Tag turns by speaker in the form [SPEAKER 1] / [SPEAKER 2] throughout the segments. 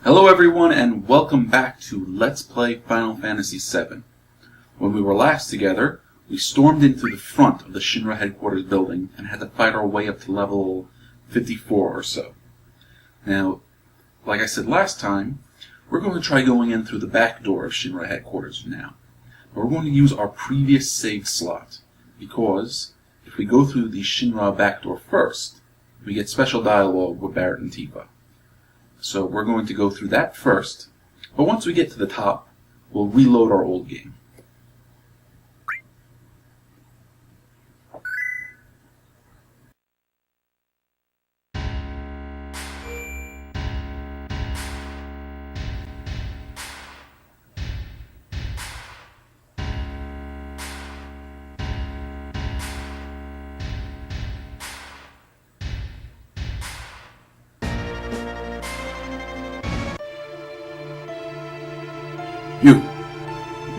[SPEAKER 1] Hello everyone and welcome back to Let's Play Final Fantasy VII. When we were last together, we stormed into the front of the Shinra Headquarters building and had to fight our way up to level 54 or so. Now, like I said last time, we're going to try going in through the back door of Shinra Headquarters now. But we're going to use our previous save slot, because if we go through the Shinra back door first, we get special dialogue with Barret and Tifa. So we're going to go through that first, but once we get to the top, we'll reload our old game.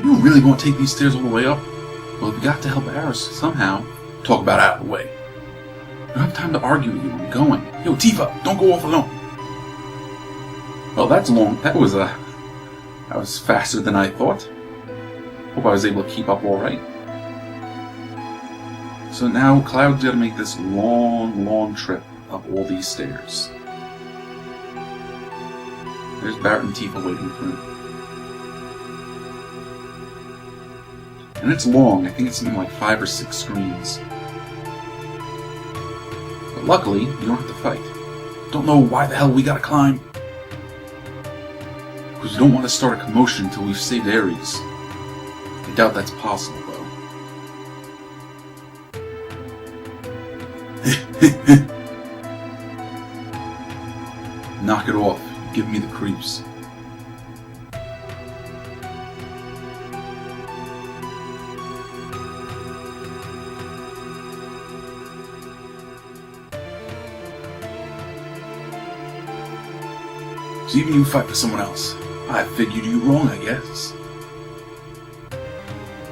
[SPEAKER 1] You really want to take these stairs all the way up? Well, we've got to help Aris somehow. Talk about out of the way. I don't have time to argue with you. I'm going. Yo, Tifa, don't go off alone. Well, that's long. That was faster than I thought. Hope I was able to keep up all right. So now Cloud's got to make this long trip up all these stairs. There's Barret and Tifa waiting for him. And it's long. I think it's something like 5 or 6 screens. But luckily, you don't have to fight. Don't know why the hell we gotta climb. Because we don't want to start a commotion until we've saved Ares. I doubt that's possible, though. Knock it off. Give me the creeps. So even you fight with someone else. I figured you wrong, I guess.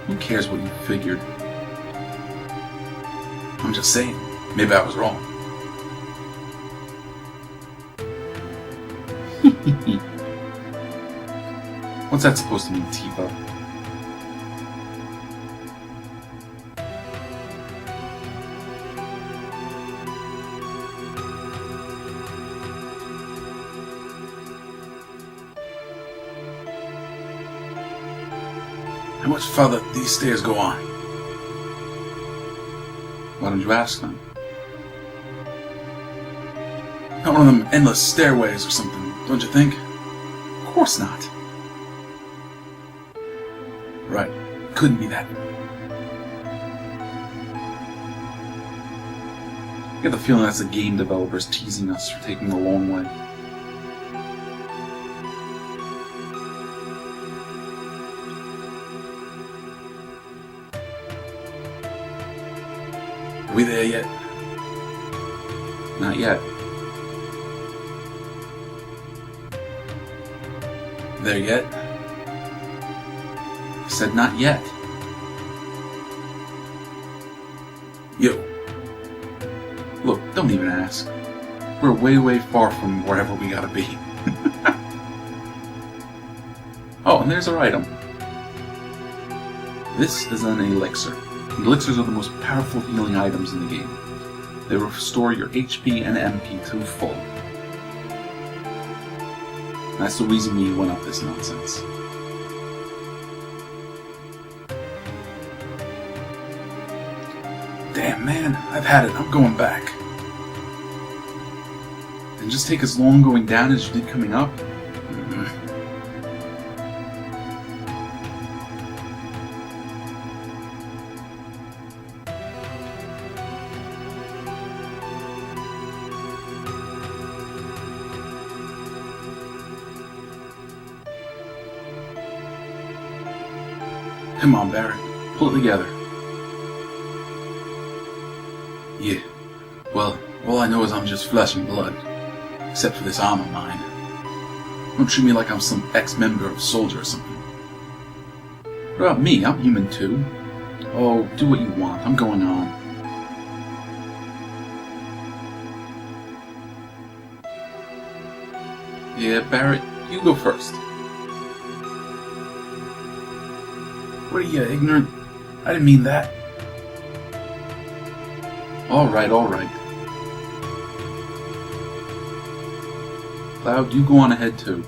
[SPEAKER 1] Who cares what you figured? I'm just saying, maybe I was wrong. What's that supposed to mean, Tifa? How much further these stairs go on? Why don't you ask them? Not one of them endless stairways or something, don't you think? Of course not. Right, couldn't be that. I get the feeling that's the game developers teasing us for taking the long way. Are we there yet? Not yet. There yet? I said not yet. Yo. Look, don't even ask. We're way far from wherever we gotta be. Oh, and there's our item. This is an elixir. Elixirs are the most powerful healing items in the game. They restore your HP and MP to full. That's the reason we went up this nonsense. Damn, man, I've had it. I'm going back. And just take as long going down as you did coming up? Come on, Barret. Pull it together. Yeah. Well, all I know is I'm just flesh and blood. Except for this arm of mine. Don't treat me like I'm some ex-member of Soldier or something. What about me? I'm human too. Oh, do what you want. I'm going on. Yeah, Barret, You go first. What are you, ignorant? I didn't mean that. Alright, alright. Cloud, you go on ahead too.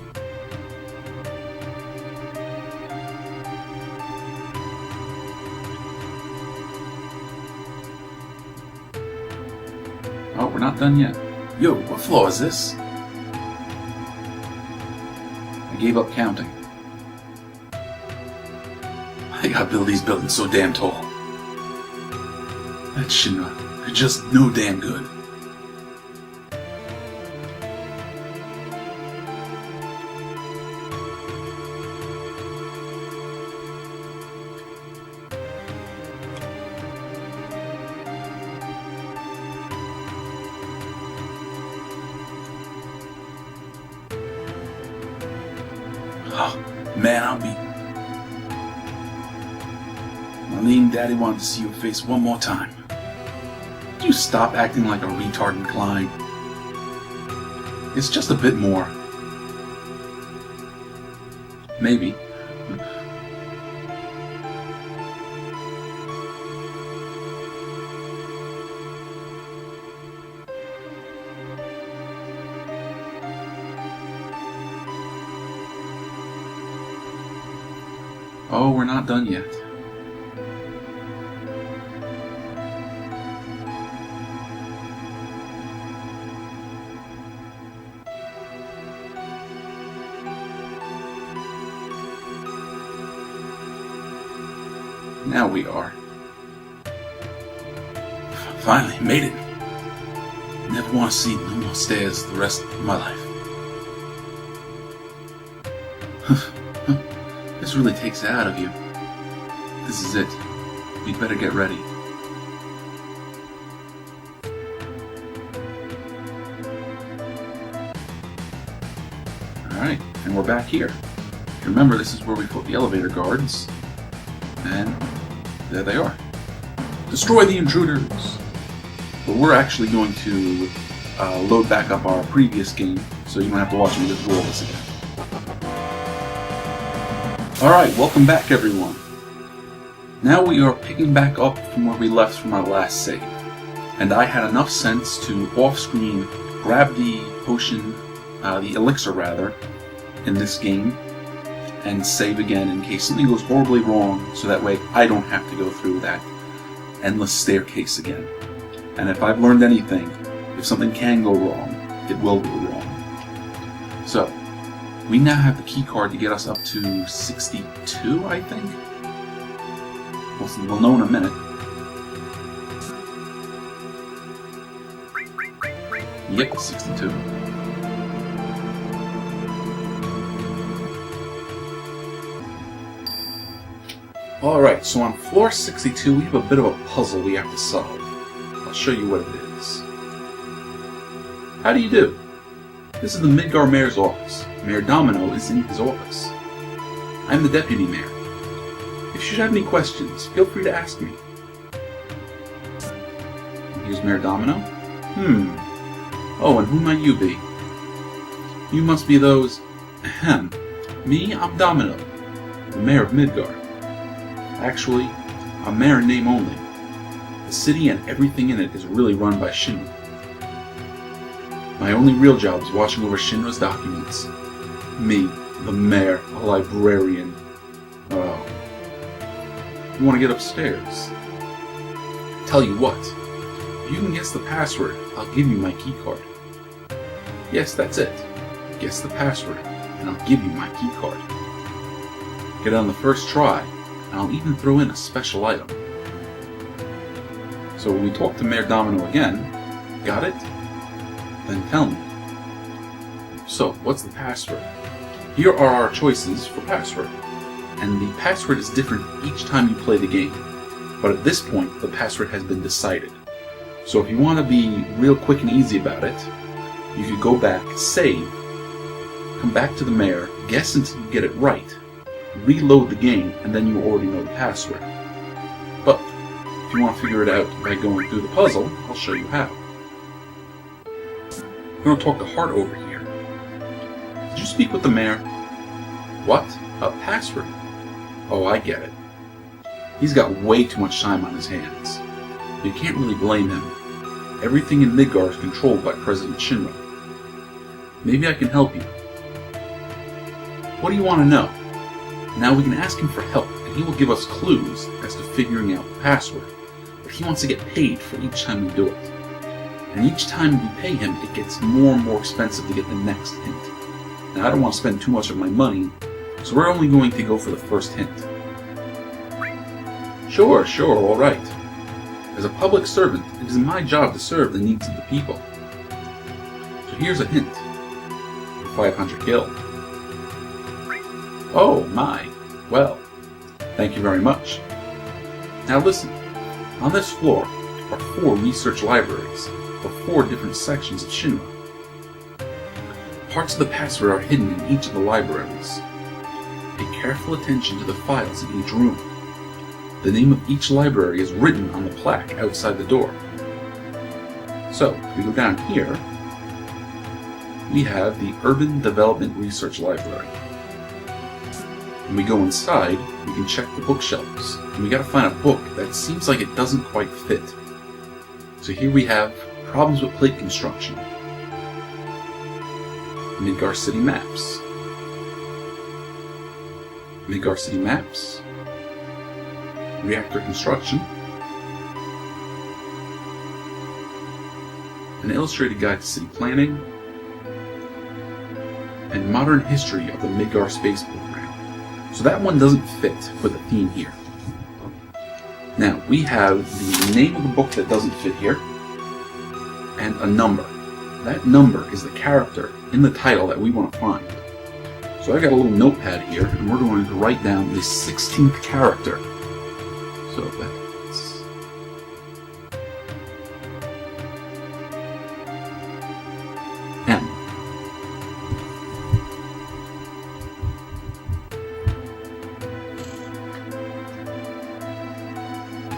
[SPEAKER 1] Oh, we're not done yet. Yo, what floor is this? I gave up counting. I gotta build these buildings so damn tall. That Shinra, they're just no damn good. Oh, man, I'll be... Marlene, Daddy wanted to see your face one more time. Would you stop acting like a retard and Klein? It's just a bit more. Maybe. Oh, we're not done yet. Now we are. Finally, made it. Never want to see no more stairs the rest of my life. This really takes it out of you. This is it. We'd better get ready. Alright, and we're back here. Remember, this is where we put the elevator guards. And there they are. Destroy the intruders! But we're actually going to load back up our previous game, so you don't have to watch me just do all this again. Alright, welcome back everyone. Now we are picking back up from where we left from our last save. And I had enough sense to, off-screen, grab the potion, the elixir rather, in this game, and save again in case something goes horribly wrong, so that way I don't have to go through that endless staircase again. And if I've learned anything, if something can go wrong, it will go wrong. So, we now have the key card to get us up to 62, I think? We'll know in a minute. Yep, 62. Alright, so on floor 62 we have a bit of a puzzle we have to solve. I'll show you what it is. How do you do? This is the Midgar Mayor's office. Mayor Domino is in his office. I'm the Deputy Mayor. If you should have any questions, feel free to ask me. Here's Mayor Domino. Oh, and who might you be? You must be those... Ahem. Me, I'm Domino, the Mayor of Midgar. Actually, I'm mayor in name only. The city and everything in it is really run by Shinra. My only real job is watching over Shinra's documents. Me, the mayor, a librarian. Oh. You want to get upstairs? Tell you what, if you can guess the password, I'll give you my key card. Yes, that's it. Guess the password, and I'll give you my key card. Get it on the first try, and I'll even throw in a special item. So when we talk to Mayor Domino again, got it? Then tell me. So, what's the password? Here are our choices for password. And the password is different each time you play the game. But at this point, the password has been decided. So if you want to be real quick and easy about it, you could go back, save, come back to the mayor, guess until you get it right, reload the game, and then you already know the password. But if you want to figure it out by going through the puzzle, I'll show you how. I'm going to talk to Hart over here. Did Did you speak with the mayor? What? A password? Oh, I get it. He's got way too much time on his hands. You can't really blame him. Everything in Midgar is controlled by President Shinra. Maybe I can help you. What do you want to know? Now we can ask him for help, and he will give us clues as to figuring out the password. But he wants to get paid for each time we do it. And each time we pay him, it gets more and more expensive to get the next hint. Now I don't want to spend too much of my money, so we're only going to go for the first hint. Sure, all right. As a public servant, it is my job to serve the needs of the people. So here's a hint. 500 gil. Oh my. Well, thank you very much. Now listen, on this floor are 4 research libraries for 4 different sections of Shinra. Parts of the password are hidden in each of the libraries. Pay careful attention to the files in each room. The name of each library is written on the plaque outside the door. So, if we go down here, we have the Urban Development Research Library. When we go inside, we can check the bookshelves, and we gotta find a book that seems like it doesn't quite fit. So here we have Problems with Plate Construction, Midgar City Maps, Midgar City Maps, Reactor Construction, an illustrated guide to city planning, and modern history of the Midgar space program. So that one doesn't fit with the theme here. Now, we have the name of the book that doesn't fit here, and a number. That number is the character in the title that we want to find. So I've got a little notepad here, and we're going to write down the 16th character. So that's M.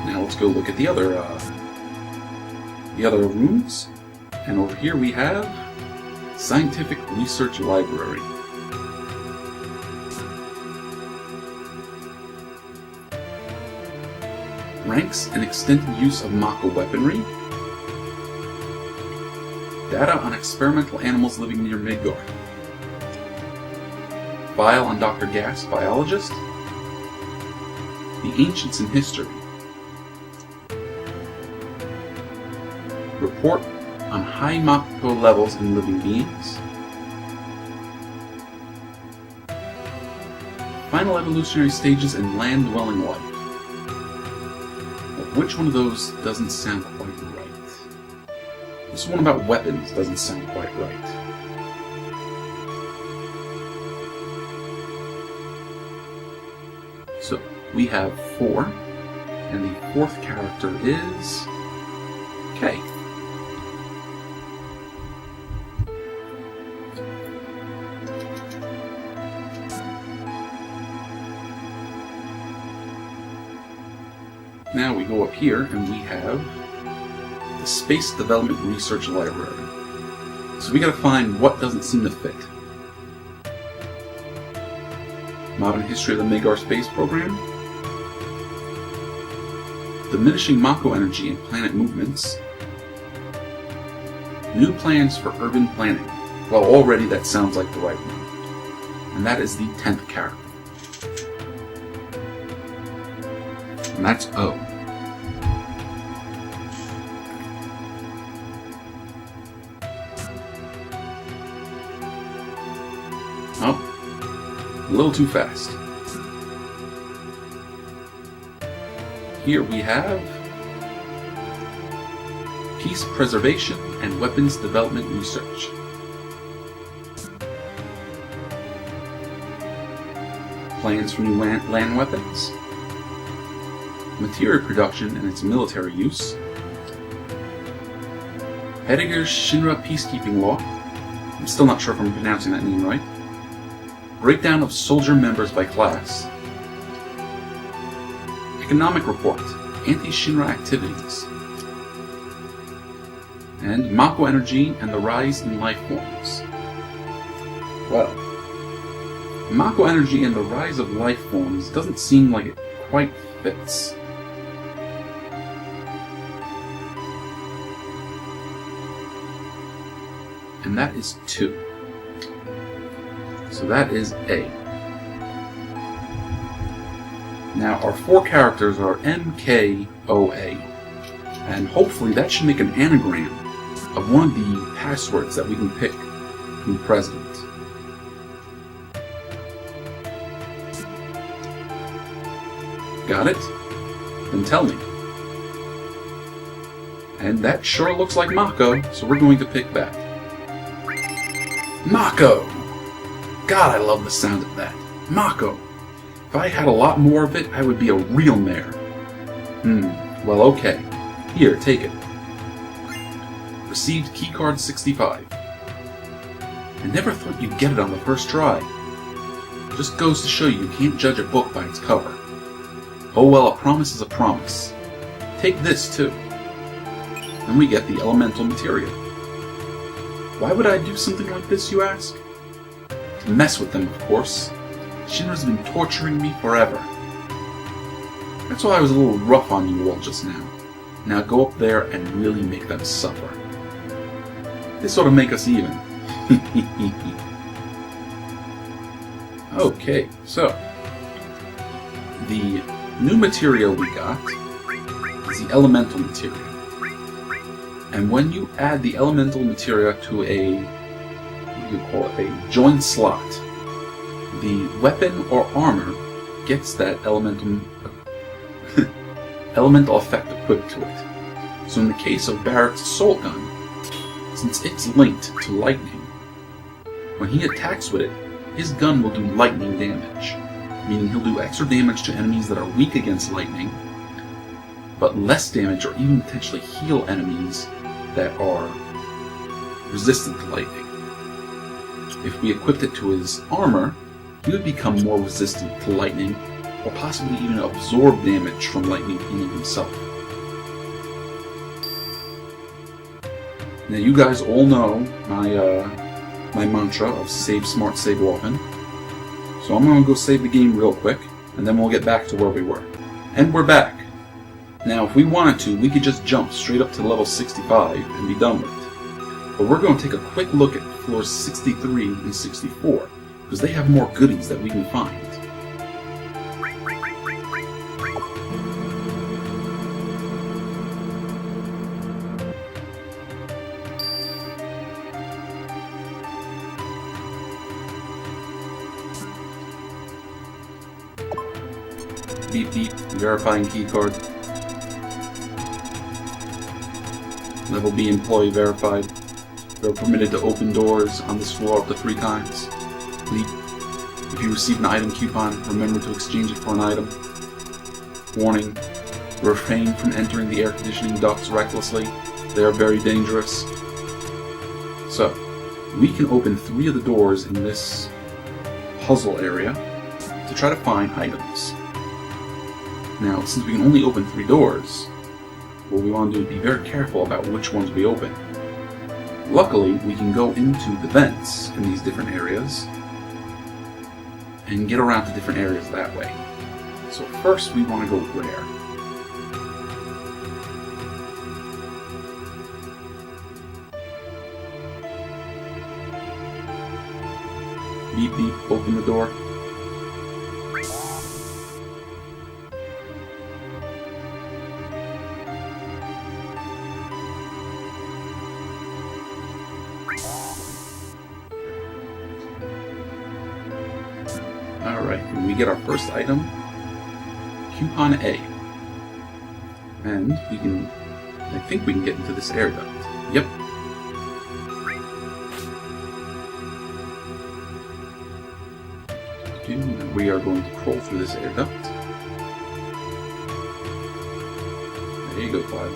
[SPEAKER 1] Now let's go look at the other rooms, and over here we have Scientific Research Library. Ranks and extended use of Mako weaponry. Data on experimental animals living near Midgar. File on Dr. Gas, biologist. The Ancients in History. Report on high Mako levels in living beings. Final evolutionary stages in land-dwelling life. Which one of those doesn't sound quite right? This one about weapons doesn't sound quite right. So, we have 4, and the 4th character is K. Now we go up here and we have the Space Development Research Library. So we gotta find what doesn't seem to fit. Modern history of the Midgar space program. Diminishing Mako energy and planet movements. New plans for urban planning. Well, already that sounds like the right one. And that is the 10th character. And that's O. Oh, a little too fast. Here we have Peace Preservation and Weapons Development Research. Plans for new land weapons. Material production and its military use. Heidegger's Shinra Peacekeeping Law. I'm still not sure if I'm pronouncing that name right. Breakdown of soldier members by class. Economic Report. Anti-Shinra activities. And Mako energy and the rise in life forms. Well, Mako energy and the rise of life forms doesn't seem like it quite fits. And that is 2. So that is A. Now our 4 characters are MKOA, and hopefully that should make an anagram of one of the passwords that we can pick from the president. Got it? Then tell me. And that sure looks like Mako, so we're going to pick that. Mako! God, I love the sound of that. Mako! If I had a lot more of it, I would be a real mayor. Well, okay. Here, take it. Received keycard 65. I never thought you'd get it on the first try. Just goes to show you can't judge a book by its cover. Oh well, a promise is a promise. Take this, too. And we get the elemental material. Why would I do something like this, you ask? To mess with them, of course. Shinra's been torturing me forever. That's why I was a little rough on you all just now. Now go up there and really make them suffer. This ought to make us even. Okay, so the new material we got is the elemental material. And when you add the elemental material to a, what do you call it, a joint slot, the weapon or armor gets that elemental effect equipped to it. So in the case of Barrett's assault gun, since it's linked to lightning, when he attacks with it, his gun will do lightning damage, meaning he'll do extra damage to enemies that are weak against lightning, but less damage or even potentially heal enemies that are resistant to lightning. If we equipped it to his armor, he would become more resistant to lightning, or possibly even absorb damage from lightning healing himself. Now you guys all know my mantra of save smart, save often. So I'm going to go save the game real quick, and then we'll get back to where we were. And we're back! Now if we wanted to, we could just jump straight up to level 65 and be done with it. But we're going to take a quick look at floors 63 and 64, because they have more goodies that we can find. Beep beep, verifying keycard. Level B employee verified. They're permitted to open doors on this floor up to 3 times. Bleep. If you receive an item coupon, remember to exchange it for an item. Warning. Refrain from entering the air conditioning ducts recklessly. They are very dangerous. So, we can open 3 of the doors in this puzzle area to try to find items. Now, since we can only open 3 doors, what we want to do is be very careful about which ones we open. Luckily, we can go into the vents in these different areas and get around to different areas that way. So first we want to go where? Beep beep, open the door. Alright, and we get our first item, Coupon A. And we can, I think we can get into this air duct. Yep. And we are going to crawl through this air duct. There you go, Clyde.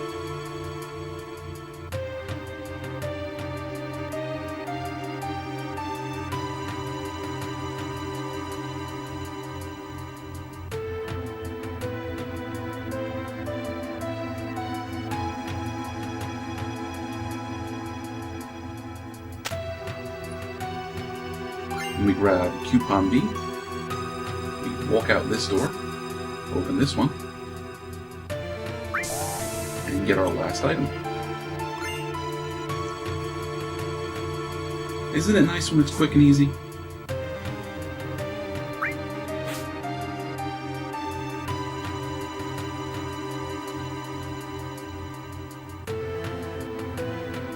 [SPEAKER 1] And we grab coupon B. We walk out this door, open this one, and get our last item. Isn't it nice when it's quick and easy?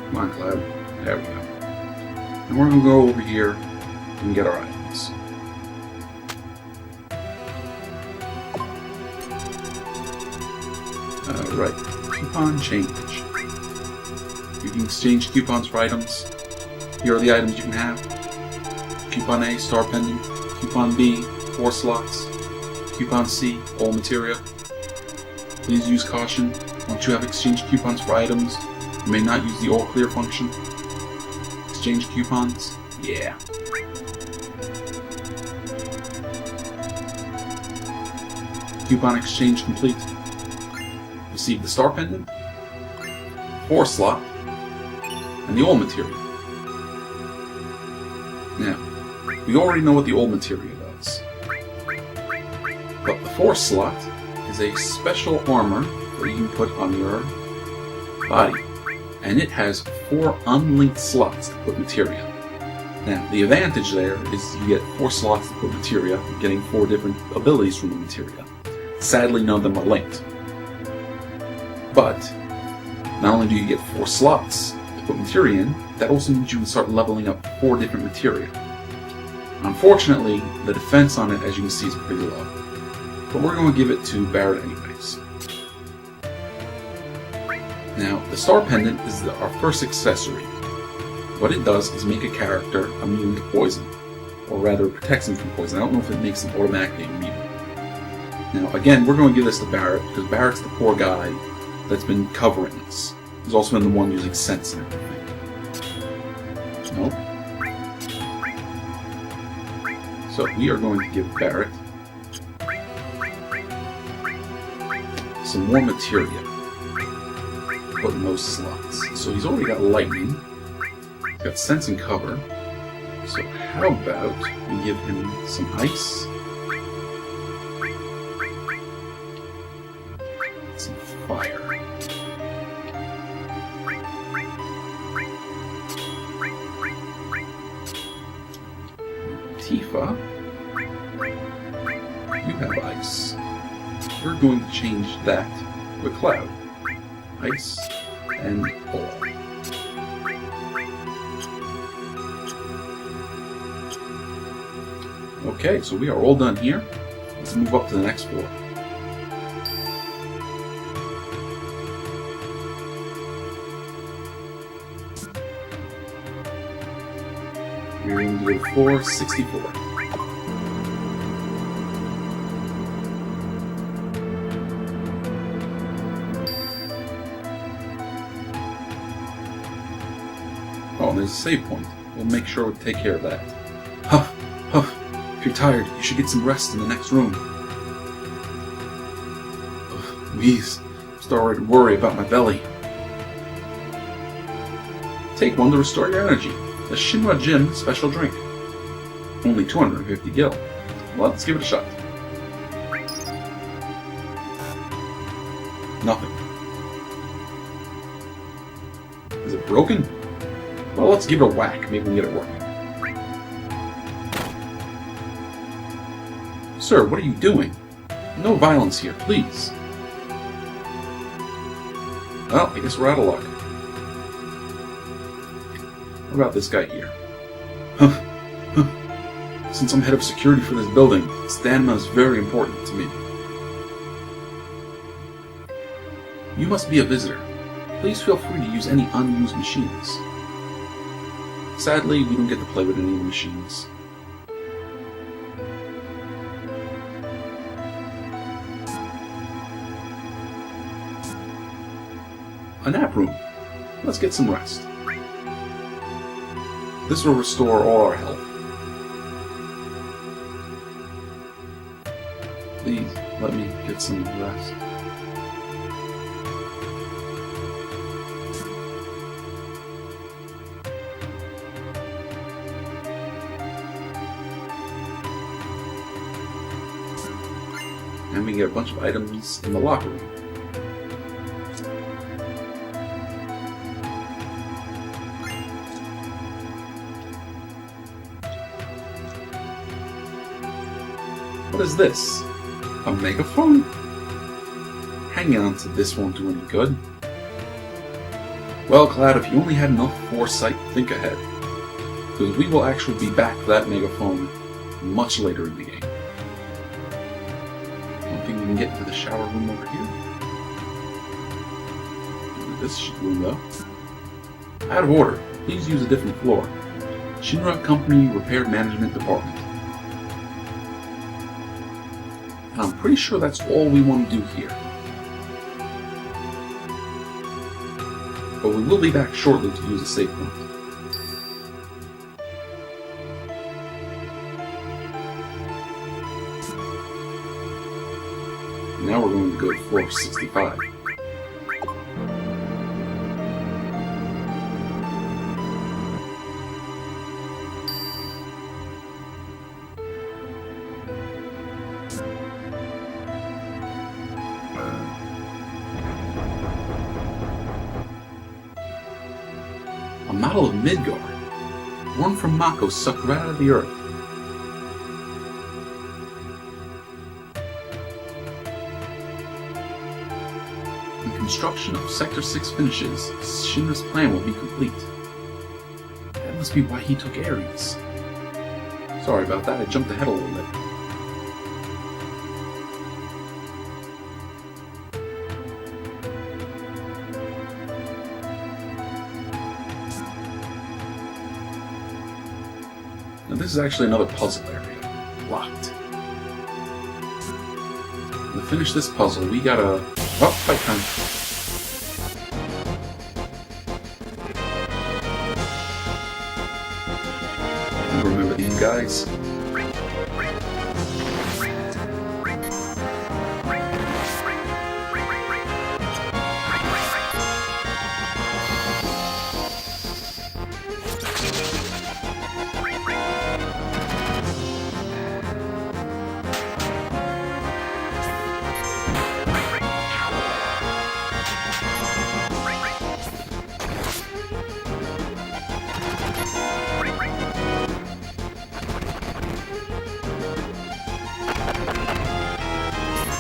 [SPEAKER 1] Come on, Cloud. There we go. And we're going to go over here and get our items. Right. Coupon change. You can exchange coupons for items. Here are the items you can have. Coupon A, Star Pendant. Coupon B, 4 slots. Coupon C, all materia. Please use caution. Once you have exchanged coupons for items, you may not use the all clear function. Exchange coupons? Yeah. Coupon exchange complete. Receive the Star Pendant, 4 slot, and the old materia. Now, we already know what the old materia does. But the 4 slot is a special armor that you can put on your body. And it has 4 unlinked slots to put materia. Now, the advantage there is you get 4 slots to put materia, getting 4 different abilities from the materia. Sadly, none of them are linked. But, not only do you get 4 slots to put materia in, that also means you can start leveling up 4 different materia. Unfortunately, the defense on it, as you can see, is pretty low. But we're going to give it to Barret anyways. Now, the Star Pendant is our first accessory. What it does is make a character immune to poison. Or rather, it protects them from poison. I don't know if it makes them automatically immune. Now, again, we're going to give this to Barret, because Barret's the poor guy that's been covering us. He's also been the one using sense and everything. Nope. So we are going to give Barret some more materia. Put in those slots. So he's already got lightning. He's got sense and cover. So how about we give him some ice? Some fire. Tifa, you have ice. We're going to change that to a cloud. Ice and ball. Okay, so we are all done here. Let's move up to the next floor. We're going to go to floor 64. Oh, there's a save point. We'll make sure we take care of that. Huff, huff. If you're tired, you should get some rest in the next room. Wheeze. I'm starting to worry about my belly. Take one to restore your energy. The Shinra Gym special drink. Only 250 gil. Well, let's give it a shot. Nothing. Is it broken? Well, let's give it a whack. Maybe we can get it working. Sir, what are you doing? No violence here, please. Well, I guess we're out of luck. What about this guy here? Since I'm head of security for this building, stamina is very important to me. You must be a visitor. Please feel free to use any unused machines. Sadly, we don't get to play with any of the machines. A nap room. Let's get some rest. This will restore all our health. Please, let me get some rest. And we get a bunch of items in the locker room. What is this? A megaphone? Hanging on to this won't do any good. Well, Cloud, if you only had enough foresight, think ahead. Because we will actually be back to that megaphone much later in the game. I don't think we can get into the shower room over here. This room, though. Out of order. Please use a different floor. Shinra Company Repair Management Department. And I'm pretty sure that's all we want to do here. But we will be back shortly to use a save point. Now we're going to go to floor 65. A model of Midgard, born from Mako, sucked right out of the earth. When construction of Sector 6 finishes, Shinra's plan will be complete. That must be why he took Ares. Sorry about that, I jumped ahead a little bit. Now this is actually another puzzle area. Locked. To finish this puzzle, we gotta... Oh, fight time. Remember these guys?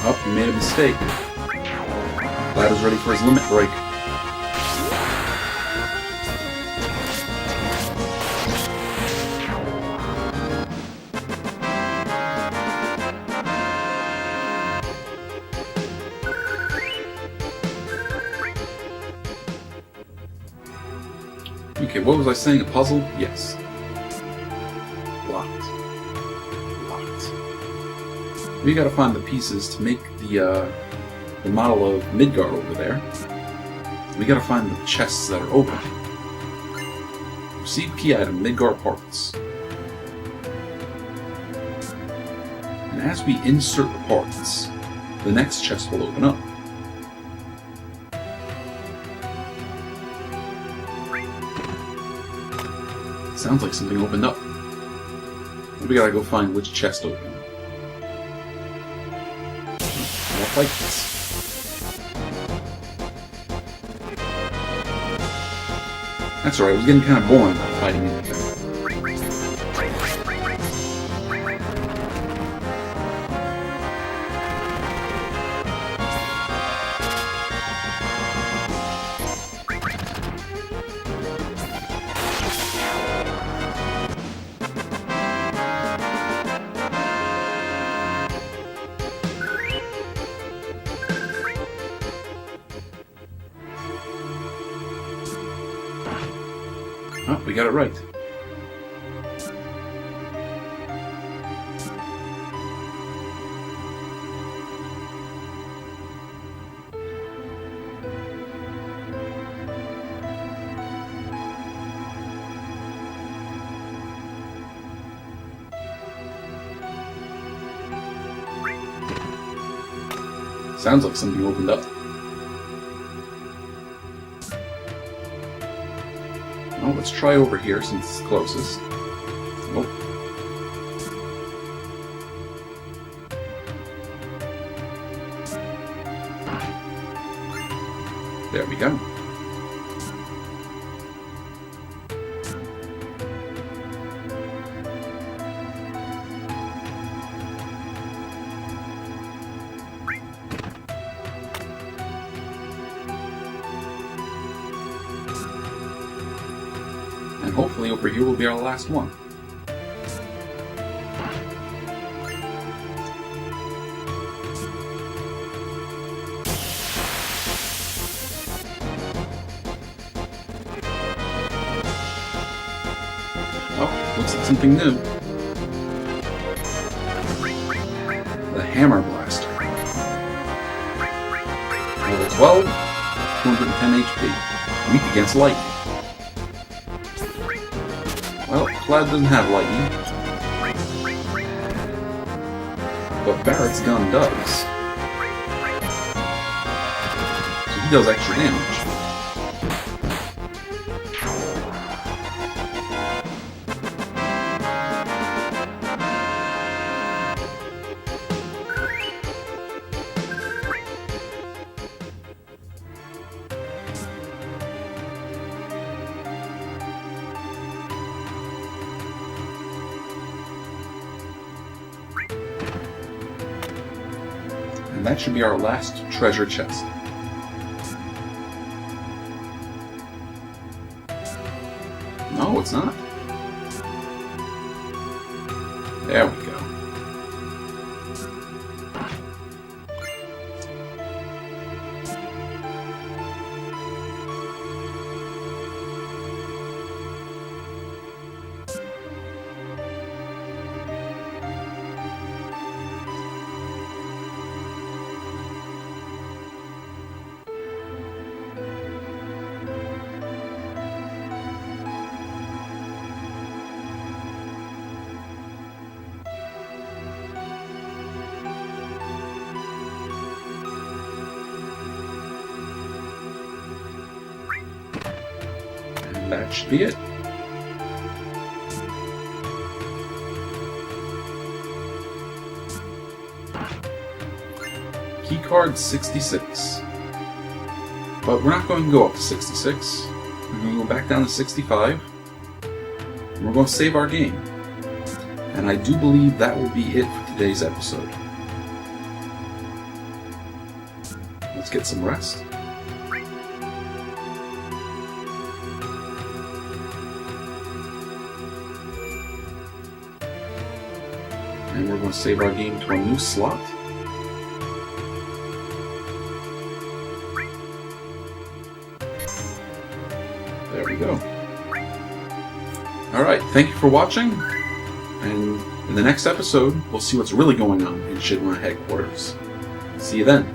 [SPEAKER 1] Oh, he made a mistake. Cloud is ready for his limit break. Okay, what was I saying? A puzzle? Yes. Locked. We gotta find the pieces to make the model of Midgard over there. We gotta find the chests that are open. Receive key item, Midgard parts. And as we insert the parts, the next chest will open up. Sounds like something opened up. We gotta go find which chest opened. Like this. That's alright, it was getting kind of boring not fighting anything. Oh, we got it right. Sounds like something opened up. Well, let's try over here since it's closest. Nope. There we go. And hopefully over here will be our last one. Oh, looks like something new. The Hammer Blaster. Level 12, 210 HP. Weak against lightning. Well, Cloud doesn't have lightning. But Barrett's gun does. So he does extra damage. And that should be our last treasure chest. No, it's not. There we go. That should be it. Keycard 66. But we're not going to go up to 66. We're going to go back down to 65. And we're going to save our game. And I do believe that will be it for today's episode. Let's get some rest. And we're going to save our game to a new slot. There we go. Alright, thank you for watching. And in the next episode, we'll see what's really going on in Shinra Headquarters. See you then.